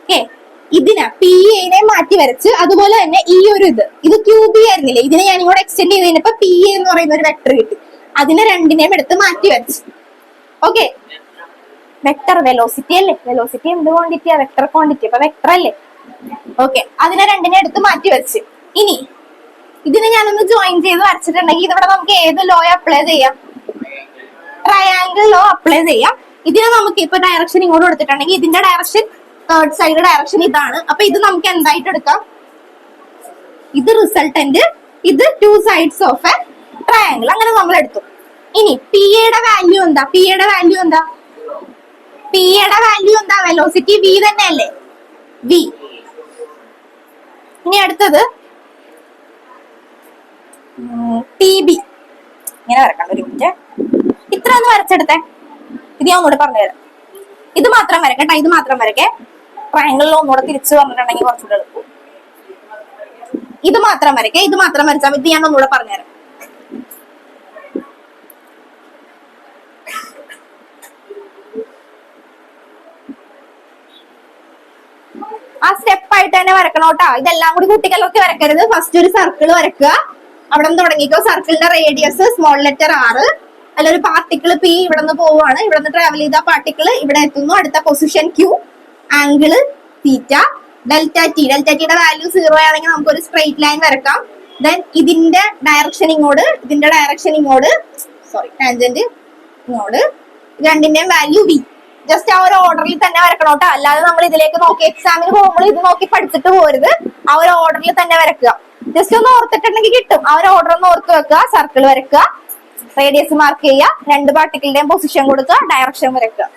ഓക്കെ, ഇതിന് പി എനെ മാറ്റി വരച്ച് അതുപോലെ തന്നെ ഈ ഒരു ഇത് ക്യൂ ബി ആയിരുന്നില്ലേ, ഇതിനെ ഞാൻ ഇങ്ങോട്ട് എക്സ്റ്റെൻഡ് ചെയ്ത് കഴിഞ്ഞപ്പോ പി എ എന്ന് പറയുന്ന ഒരു വെക്ടർ കിട്ടി. അതിനെ രണ്ടിനെയും എടുത്ത് മാറ്റി വരച്ച്. ഓക്കെ, വെക്ടർ വെലോസിറ്റി അല്ലേ, വെലോസിറ്റി എന്ത് ക്വാണ്ടിറ്റിയാ? വെക്ടർ ക്വാണ്ടിറ്റി, അപ്പൊ വെക്ടർ അല്ലേ. ഓക്കെ, അതിനെ രണ്ടിനെ എടുത്ത് മാറ്റി വെച്ച് ഇനി ഇതിനെ ഞാനൊന്ന് ജോയിൻ ചെയ്ത് വരച്ചിട്ടുണ്ടെങ്കിൽ ഇതിവിടെ നമുക്ക് ഏത് ലോ അപ്ലൈ ചെയ്യാം? ട്രയാങ്കിൾ ലോ അപ്ലൈ ചെയ്യാം. ഇതിനെ നമുക്ക് ഇപ്പൊ ഡയറക്ഷൻ ഇങ്ങോട്ട് കൊടുത്തിട്ടുണ്ടെങ്കിൽ ഇതിന്റെ ഡയറക്ഷൻ തേർഡ് സൈഡ് ഡയറക്ഷൻ ഇതാണ്. അപ്പൊ ഇത് നമുക്ക് എന്തായിട്ട് എടുക്കാം? ഇത് റിസൾട്ടന്റ്, ഇത് two sides of A triangle, അങ്ങനെ നമ്മൾ എടുത്തു. ഇനി പി യുടെ വാല്യൂ എന്താ? പി യുടെ വാല്യൂ എന്താ? വെലോസിറ്റി വി തന്നെ അല്ലേ, വി. ഇനി അടുത്തത് ടി ബി. ഇങ്ങനെ വരക്കണം, ഒരു മിനിറ്റ്. ഇത്ര ഒന്ന് വരച്ചെടുത്തേ. ഇത് ഞാൻ ഒന്നുകൂടെ പറഞ്ഞുതരാം. ഇത് മാത്രം വരക്കട്ടെ, ഇത് മാത്രം വരക്കേ. ട്രയാങ്കിളിൽ ഒന്നുകൂടെ തിരിച്ചു പറഞ്ഞിട്ടുണ്ടെങ്കിൽ കുറച്ചുകൂടെ എളുപ്പം. ഇത് മാത്രം വരയ്ക്കേ, ഇത് മാത്രം വരച്ചാൽ ഇത് ഞാൻ ഒന്നുകൂടെ പറഞ്ഞുതരാം. ആ സ്റ്റെപ്പ് ആയിട്ട് തന്നെ വരക്കണം കേട്ടോ. ഇതെല്ലാം കൂടി കൂട്ടിക്കലർത്തി വരക്കരുത്. ഫസ്റ്റ് ഒരു സർക്കിൾ വരക്കുക, അവിടെ നിന്ന് തുടങ്ങിക്കോ. സർക്കിളിന്റെ റേഡിയസ് സ്മോൾ ലെറ്റർ ആറ്, അതിലൊരു പാർട്ടിക്കിൾ പി ഇവിടെ നിന്ന് പോവുകയാണ്. ഇവിടെ നിന്ന് ട്രാവൽ ചെയ്ത പാർട്ടിക്കിൾ ഇവിടെ എത്തുന്നു. അടുത്ത പൊസിഷൻ ക്യൂ, ആംഗിള് തീറ്റ, ഡെൽറ്റ ടി. ഡെൽറ്റ ടിയുടെ വാല്യൂ 0 ആണെങ്കിൽ നമുക്ക് ഒരു സ്ട്രെയിറ്റ് ലൈൻ വരക്കാം. ദെൻ ഇതിന്റെ ഡയറക്ഷൻ ഇങ്ങോട്ട്, ടാൻജന്റ് ഇങ്ങോട്ട്, രണ്ടിന്റെയും വാല്യൂ വി. ജസ്റ്റ് ആ ഒരു ഓർഡറിൽ തന്നെ വരക്കണം കേട്ടോ. അല്ലാതെ നമ്മൾ ഇതിലേക്ക് നോക്കി എക്സാമിന് പോകുമ്പോൾ ഇത് നോക്കി പഠിച്ചിട്ട് പോരുത്. ആ ഒരു ഓർഡറിൽ തന്നെ വരക്കുക. ജസ്റ്റ് ഒന്ന് ഓർത്തിട്ടുണ്ടെങ്കിൽ കിട്ടും. ആ ഒരു ഓർഡർ ഒന്ന് ഓർത്ത് വെക്കുക. സർക്കിൾ വരക്കുക, റേഡിയസ് മാർക്ക് ചെയ്യുക, രണ്ട് പാർട്ടിക്കിളിന്റെയും പൊസിഷൻ കൊടുക്കുക, ഡയറക്ഷൻ വരക്കുക.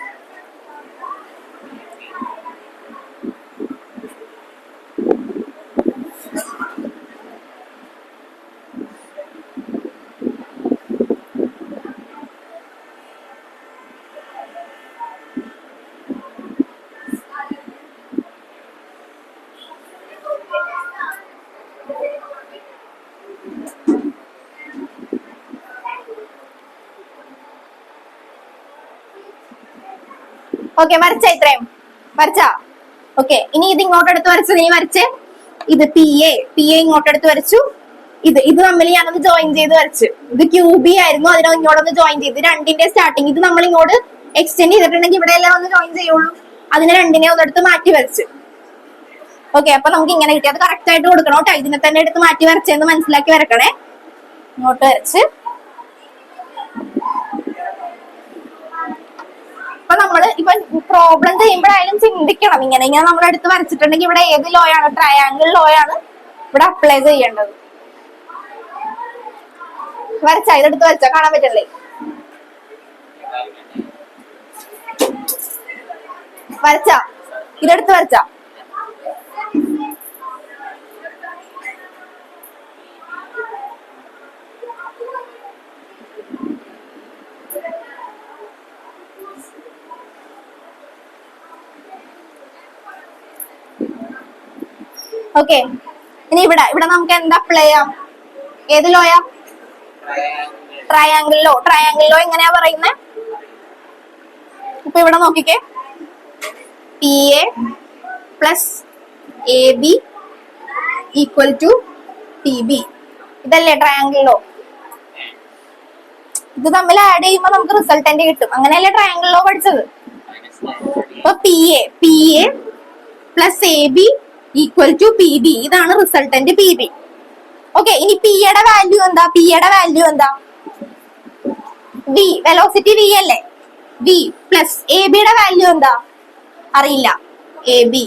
ഓക്കെ, വരച്ച ഇത്രയും വരച്ചാ? ഓക്കെ, ഇനി ഇത് ഇങ്ങോട്ട് എടുത്ത് വരച്ചത് നീ വരച്ചേ. ഇത് പി എ ഇങ്ങോട്ട് എടുത്ത് വരച്ചു. ഇത് തമ്മിൽ ഞാനൊന്ന് ജോയിൻ ചെയ്ത് വരച്ചു. ഇത് ക്യൂ ബി ആയിരുന്നു, അതിനെ ഇങ്ങോട്ടൊന്ന് ജോയിൻ ചെയ്ത്. രണ്ടിന്റെ സ്റ്റാർട്ടിങ് ഇത് നമ്മൾ ഇങ്ങോട്ട് എക്സ്റ്റെൻഡ് ചെയ്തിട്ടുണ്ടെങ്കിൽ ഇവിടെ എല്ലാം ഒന്ന് ജോയിൻ ചെയ്യുള്ളൂ. അതിനെ രണ്ടിനെ ഒന്നെടുത്ത് മാറ്റി വരച്ചു. ഓക്കെ, അപ്പൊ നമുക്ക് ഇങ്ങനെ കിട്ടി. അത് കറക്റ്റ് ആയിട്ട് കൊടുക്കണം കേട്ടോ. ഇതിനെ തന്നെ എടുത്ത് മാറ്റി വരച്ചെന്ന് മനസ്സിലാക്കി വരക്കണേ. ഇങ്ങോട്ട് വരച്ച് അപ്പൊ നമ്മള് ഇപ്പൊ പ്രോബ്ലം ചെയ്യുമ്പോഴായാലും ചിന്തിക്കണം. ഇങ്ങനെ നമ്മൾ എടുത്ത് വരച്ചിട്ടുണ്ടെങ്കിൽ ഇവിടെ ഏത് ലോ ആണ്? ട്രയാങ്കിൾ ലോ ആണ് ഇവിടെ അപ്ലൈ ചെയ്യേണ്ടത്. വരച്ച ഇതെടുത്ത് വരച്ച കാണാൻ പറ്റല്ലേ? വരച്ച ഇതെടുത്ത് വരച്ച. ഓക്കെ, ഇനി ഇവിടെ നമുക്ക് എന്താ അപ്ലൈ ചെയ്യാം? ഏത് ലോയാ? Triangle law. ട്രയാങ്കിൾ ലോ എങ്ങനെയാ പറയുന്നത്? ഇപ്പൊ ഇവിടെ നോക്കിക്കേ, P A plus A B equal to T B. ഇതല്ലേ ട്രയാങ്കിൾ ലോ? ഇത് തമ്മിൽ ആഡ് ചെയ്യുമ്പോൾ നമുക്ക് റിസൾട്ടന്റ് കിട്ടും. അങ്ങനെയല്ലേ ട്രയാങ്കിൾ ലോ പഠിച്ചത്? അപ്പൊ P A plus A B equal to P B. ഇതാണ് റിസൾട്ടന്റ് പി ബി. ഓക്കെ, ഇനി പി യുടെ വാല്യൂ എന്താ? വി. വെലോസിറ്റി വി അല്ലേ? വി പ്ലസ് എ ബിയുടെ വാല്യൂ എന്താ? അറിയില്ല. A B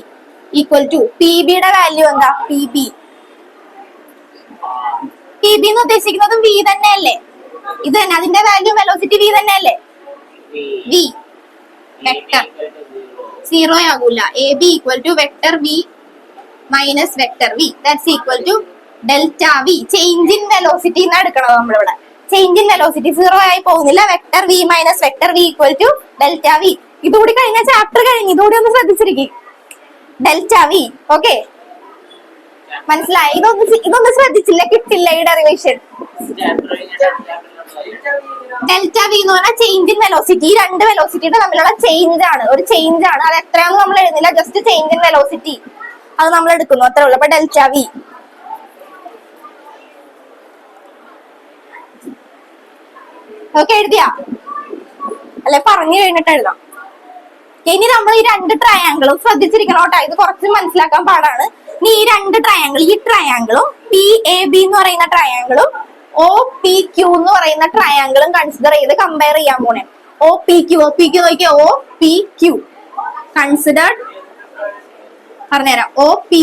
equal to P ബിയുടെ വാല്യൂ എന്താ? P B. പി ബി എന്ന് ഉദ്ദേശിക്കുന്നതും വി തന്നെ അല്ലേ? ഇത് തന്നെ, അതിന്റെ വാല്യൂ വെലോസിറ്റി വി തന്നെ അല്ലേ? വി വെക്ടർ 0 ആകൂല. A B equal to vector v minus vector v, that's equal to delta v. Change in velocity എന്ന് എടുക്കണം നമ്മളിവിടെ. ചേഞ്ച് ഇൻ വെലോസിറ്റി 0 ആയി പോകുന്നില്ല. Vector v minus vector v equal to delta v. ഇതുകൂടി കഴിഞ്ഞ chapter കഴിഞ്ഞു. ഇതുകൂടി ഒന്ന് ശ്രദ്ധിച്ചിരിക്കും. Delta V. ഓക്കെ, മനസ്സിലായി? ഇതൊന്നും ശ്രദ്ധിച്ചില്ല, കിട്ടില്ല ഈ ഡെറിവേഷൻ. ഡെൽറ്റ വി എന്ന് പറഞ്ഞാൽ ചേഞ്ച് ഇൻ വെലോസിറ്റി. ഈ രണ്ട് വെലോസിറ്റിയുടെ തമ്മിലുള്ള ചേഞ്ച് ആണ്, ഒരു ചേഞ്ച് ആണ്. അത് എത്രയാണെന്ന് നമ്മൾ എഴുതുന്നില്ല, ജസ്റ്റ് ചേഞ്ച് ഇൻ വെലോസിറ്റി അത് നമ്മൾ എടുക്കുന്നു, അത്രേ ഉള്ളൂ. അപ്പൊ ഡെൽറ്റ വി. ഓക്കെ, എഴുതിയാ? അല്ലെ പറഞ്ഞു കഴിഞ്ഞിട്ട് എഴുതാം. ഇനി നമ്മൾ ഈ രണ്ട് ട്രയാങ്കിളും ശ്രദ്ധിച്ചിരിക്കണം കേട്ടോ, ഇത് കുറച്ച് മനസ്സിലാക്കാൻ പാടാണ്. ഇനി ഈ രണ്ട് ട്രയാങ്കിൾ, ഈ ട്രയാങ്കിളും പി എ ബി എന്ന് പറയുന്ന ട്രയാങ്കിളും ഒ പി ക്യൂ എന്ന് പറയുന്ന ട്രയാങ്കിളും കൺസിഡർ ചെയ്ത് കമ്പയർ ചെയ്യാൻ പോണേ. ഒ പി ക്യൂ നോക്കിയാൽ ഒ പി ക്യൂ കൺസിഡേർഡ്, പറഞ്ഞുതരാം. O P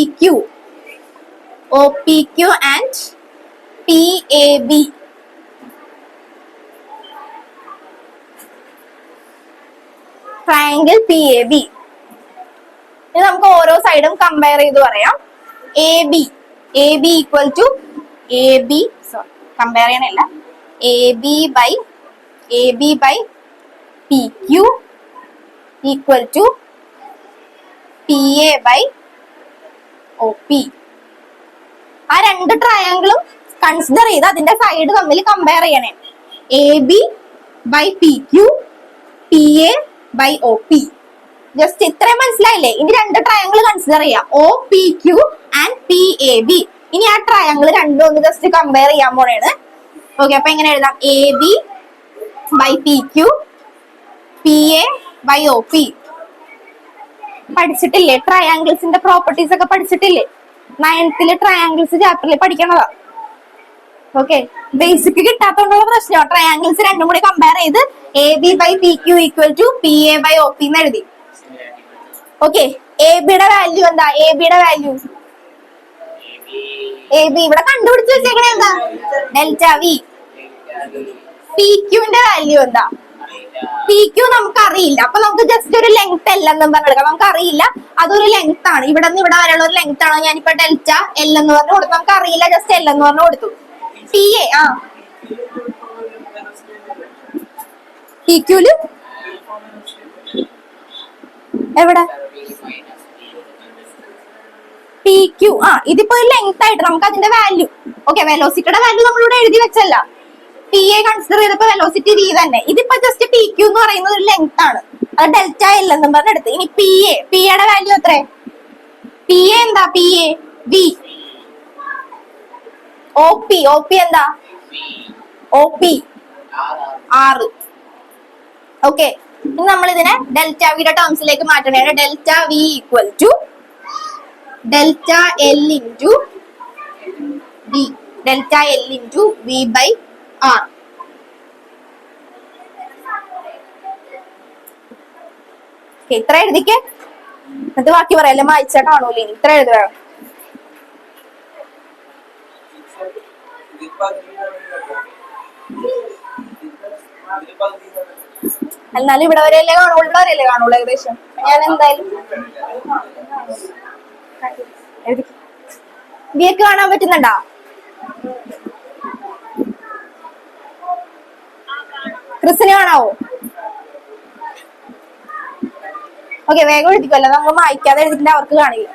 Q and P A B. Triangle P A B. ഇനി നമുക്ക് ഓരോ സൈഡും കമ്പയർ ചെയ്ത് പറയാം. A B equal to compare ചെയ്യണല്ല, A B by P Q equal to P A by O P. ആ രണ്ട് ട്രയാങ്കിളും കൺസിഡർ ചെയ്ത് അതിന്റെ സൈഡ് തമ്മിൽ കമ്പയർ ചെയ്യണേ. A B by P Q, P A by O P. Just ഇത്രയും മനസ്സിലായില്ലേ? ഇനി രണ്ട് ട്രയാങ്കിൾ കൺസിഡർ ചെയ്യാം, O P Q and P A B. ഇനി ആ ട്രയാങ്കിൾ രണ്ടും ഒന്ന് ജസ്റ്റ് കമ്പയർ ചെയ്യാൻ പോണേണ്. ഓക്കെ, അപ്പൊ എങ്ങനെ എഴുതാം? A B by P Q, P A by O P. പഠിച്ചിട്ടില്ലേ? ട്രയാങ്കിൾസിന്റെ പ്രോപ്പർട്ടീസ് ഒക്കെ പഠിച്ചിട്ടില്ലേ? 9th ട്രയാങ്കിൾസ് ചാപ്റ്ററിൽ പഠിക്കണതാ. ഓക്കെ, ബേസിക് കിട്ടാത്തോണ്ടുള്ള പ്രശ്നം. ട്രയാങ്കിൾസ് രണ്ടും കൂടി കമ്പയർ ചെയ്ത് A B by P Q equal to P A by O P എന്ന് എഴുതി. ഓക്കെ, എ ബിയുടെ വാല്യൂ എന്താ? എ ബിയുടെ വാല്യൂ ഇവിടെ കണ്ടുപിടിച്ച് വെച്ചേക്കണേ എന്താ? Delta V. പി ക്യൂന്റെ വാല്യൂ എന്താ? പി ക്യൂ നമുക്ക് അറിയില്ല, അപ്പൊ നമുക്ക് ജസ്റ്റ് ഒരു ലെങ്ത് എൽ എന്നും പറഞ്ഞെടുക്കാം. നമുക്ക് അറിയില്ല, അതൊരു ലെങ്ത് ആണ്. ഇവിടെ നിന്ന് ഇവിടെ വരെയുള്ള ഒരു ലെങ്ത് ആണ്. ഞാനിപ്പോ ഡെൽറ്റ എൽ എന്ന് പറഞ്ഞു കൊടുത്തു, നമുക്ക് അറിയില്ല, ജസ്റ്റ് എൽ എന്ന് പറഞ്ഞു കൊടുത്തു. പി എ പി ക്യൂല് എവിടെ? പി ക്യൂ ഇതിപ്പോ ഒരു ലെങ്ത് ആയിട്ട് നമുക്ക് അതിന്റെ വാല്യൂ, ഓക്കെ, വെലോസിറ്റിയുടെ വാല്യൂ നമ്മളിവിടെ എഴുതി വെച്ചല്ല. പി എ കൺസിഡർ ചെയ്തപ്പോ വെലോസിറ്റി വി തന്നെ. ഇതിപ്പോ ജസ്റ്റ് പി ക്യൂ എന്ന് പറയുന്നത് ഒരു ലെങ്ത് ആണ്, അത് ഡെൽറ്റ എൽ എന്നും പറഞ്ഞെടുത്ത്. ഇനി പി എയുടെ വാല്യൂ എത്ര? പി എ എന്താ? P A v. O P എന്താ? O P 6. ഓക്കെ, ഇനി നമ്മൾ ഇതിനെ ഡെൽറ്റ വിയുടെ ടേംസിലേക്ക് മാറ്റണേ. Delta v equal to delta L into v. Delta L into V by r. ഇത്ര എഴുതിക്ക്, എന്നിട്ട് ബാക്കി പറയല്ലേ, വായിച്ചാ കാണൂല. ഇനി ഇത്ര എഴുതുക. എന്നാലും ഇവിടെ വരെയല്ലേ കാണുള്ളൂ, ഇവിടെ വരെയല്ലേ കാണുള്ളൂ ഏകദേശം. ഞാൻ എന്തായാലും വിയൊക്കെ കാണാൻ പറ്റുന്നുണ്ടോ? ക്രിസിന് കാണാവോ? ഓക്കെ, വേഗം എഴുതിക്കല്ലോ, നമ്മൾ വായിക്കാതെ എഴുതിട്ട് അവർക്ക് കാണില്ല.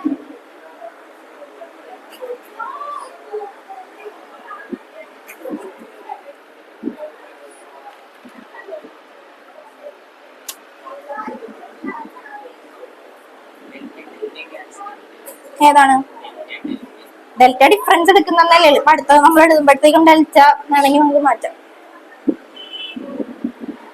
ഏതാണ്? ഡെൽറ്റ ഡിഫറൻസ് എടുക്കുന്നല്ലേ ഇപ്പൊ അടുത്തത് നമ്മൾ എഴുതുമ്പോഴത്തേക്കും ഡെൽറ്റ വേണമെങ്കിൽ നമുക്ക് മാറ്റാം.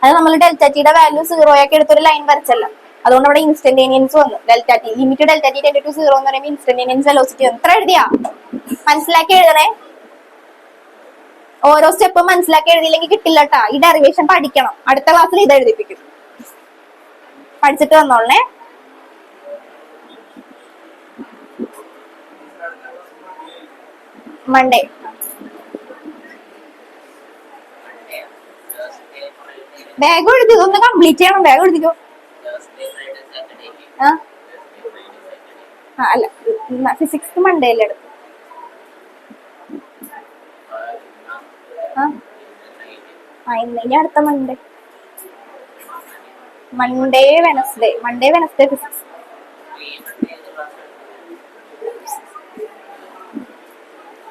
അത് നമ്മൾ ഡെൽറ്റ ടിയുടെ വാല്യൂ 0 ആക്കി എടുത്തൊരു ലൈൻ വരച്ചല്ല, അതുകൊണ്ട് അവിടെ ഇൻസ്റ്റന്റേനിയൻസ് വന്നു. Delta T limit delta T tend to 0 എന്ന് പറയുമ്പോൾ ഇൻസ്റ്റന്റേനിയൻസ് വെലോസിറ്റി വന്നു. ഇത്ര എഴുതിയാ? മനസ്സിലാക്കി എഴുതണേ. ഓരോ സ്റ്റെപ്പ് മനസ്സിലാക്കി എഴുതിയില്ലെങ്കിൽ കിട്ടില്ല കേട്ടാ. ഈ ഡെറിവേഷൻ പഠിക്കണം, അടുത്ത ക്ലാസ്സിൽ ഇത് എഴുതിപ്പിക്കും. പഠിച്ചിട്ട് വന്നോളേ. മൺഡേ വേഗം എഴുതി, ഒന്ന് കംപ്ലീറ്റ് ചെയ്യണം. വേഗം എഴുതിക്കോ. അല്ല, ഫിസിക്സ് മൺഡേ അല്ലേ എടുത്തു? ഇനി അടുത്ത മൺഡേ വെനസ്ഡേ ഫിസിക്സ്.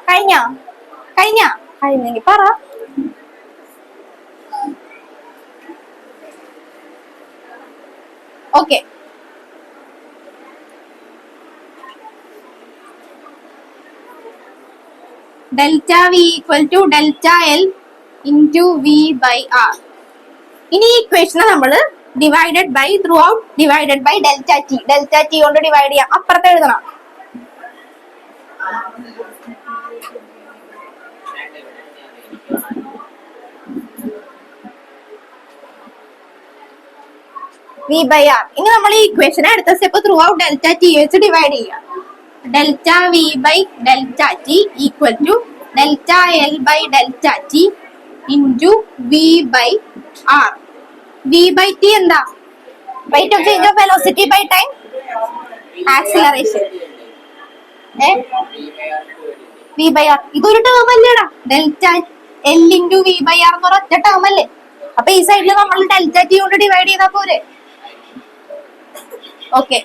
കഴിഞ്ഞ കഴിഞ്ഞ കഴിഞ്ഞെങ്കിൽ പറ. Okay, delta v equal to delta L into V by r. ഇനി ഈ ഇക്വേഷനെ നമ്മൾ divided by throughout divided by delta t കൊണ്ട് ഡിവൈഡ് ചെയ്യാം. അപ്പുറത്ത് എഴുതണം. V by r. ഇനി നമ്മൾ ഈ ഇക്വേഷനെ അടുത്ത step throughout delta t വെച്ച് ഡിവൈഡ് ചെയ്യാം. Delta v by delta t equal to delta l by delta t into V by R. V by T എന്താ? Rate of change of velocity by time acceleration. V by R ഇതൊരു term അല്ലേടാ. Delta L into V by R എന്ന് പറഞ്ഞ ഒറ്റ term അല്ലേ. അപ്പൊ ഈ സൈഡിൽ നമ്മൾ ഡെൽറ്റ ടി കൊണ്ട് ഡിവൈഡ് ചെയ്താൽ പോരെ. ഓക്കെ,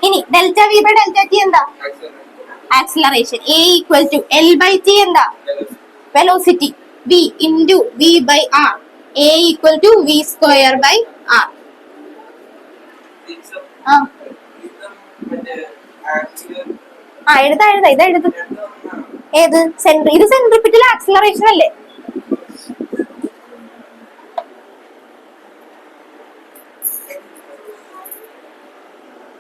ഇനി delta v by delta t എന്താ? Acceleration. A equal to l by T എന്താ? Velocity. V into V by r. A equal to V square by r. എഴുതാ ഇത് എഴുത്. ഏത് ഇത് സെൻട്രിപിറ്റൽ ആക്സിലറേഷൻ അല്ലേ?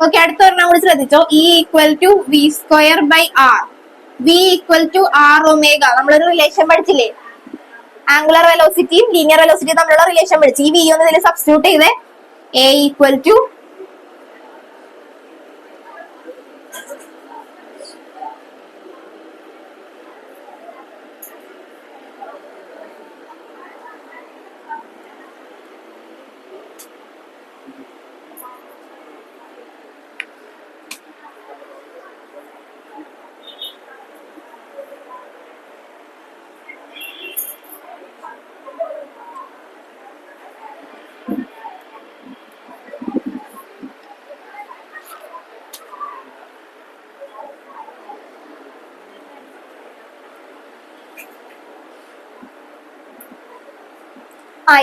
ഓക്കെ, അടുത്ത ഒരെണ്ണം കൂടി ശ്രദ്ധിച്ചോ. E equal to V square by R. V equal to R omega. നമ്മളൊരു റിലേഷൻ പഠിച്ചില്ലേ? ആംഗുലർ വെലോസിറ്റിയും ലീനിയർ വെലോസിറ്റിയും തമ്മിലുള്ള റിലേഷൻ പഠിച്ചു. ഈ വി ഒന്ന് ഇതിൽ സബ്സ്റ്റിറ്റ്യൂട്ട് ചെയ്തേ. എ ഈക്വൽ ടു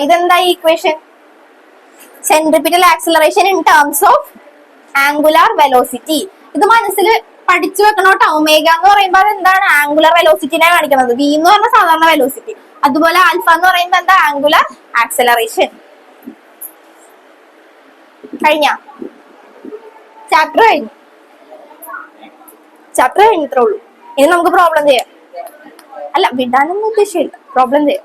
ഇതെന്താ equation? Centripetal acceleration in terms of angular velocity. ഇത് മനസ്സിൽ പഠിച്ചു വെക്കണോട്ടോ. ഒമേഗ എന്ന് പറയുമ്പോൾ അത് എന്താണ്? ആംഗുലർ വെലോസിറ്റിനെ കാണിക്കുന്നത്. വി എന്ന് പറഞ്ഞ സാധാരണ വെലോസിറ്റി. അതുപോലെ ആൽഫ എന്ന് പറയുമ്പോൾ എന്താ? Angular acceleration. കഴിഞ്ഞ ചാപ്റ്റർ കഴിഞ്ഞത്രേ ഉള്ളൂ. ഇനി നമുക്ക് പ്രോബ്ലം ചെയ്യാം. അല്ല, വിടാനൊന്നും ഉദ്ദേശമില്ല, പ്രോബ്ലം ചെയ്യാം.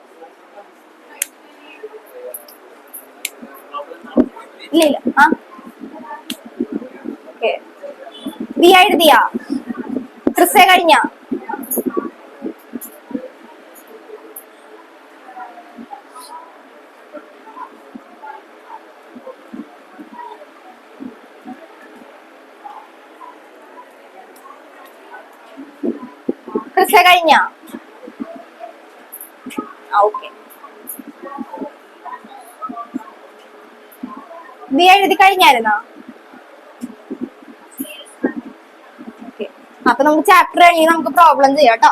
ഇല്ല. Okay, V എഴുതിയാ? ക്രിസ്സേ കഴിഞ്ഞ? ക്രിസ്സേ കഴിഞ്ഞ? ഓക്കെ, വി എഴുതി കഴിഞ്ഞായിരുന്നോ? ഓക്കെ, അപ്പൊ നമുക്ക് ചാപ്റ്റർ കഴിഞ്ഞ് നമുക്ക് പ്രോബ്ലം ചെയ്യാം കേട്ടോ.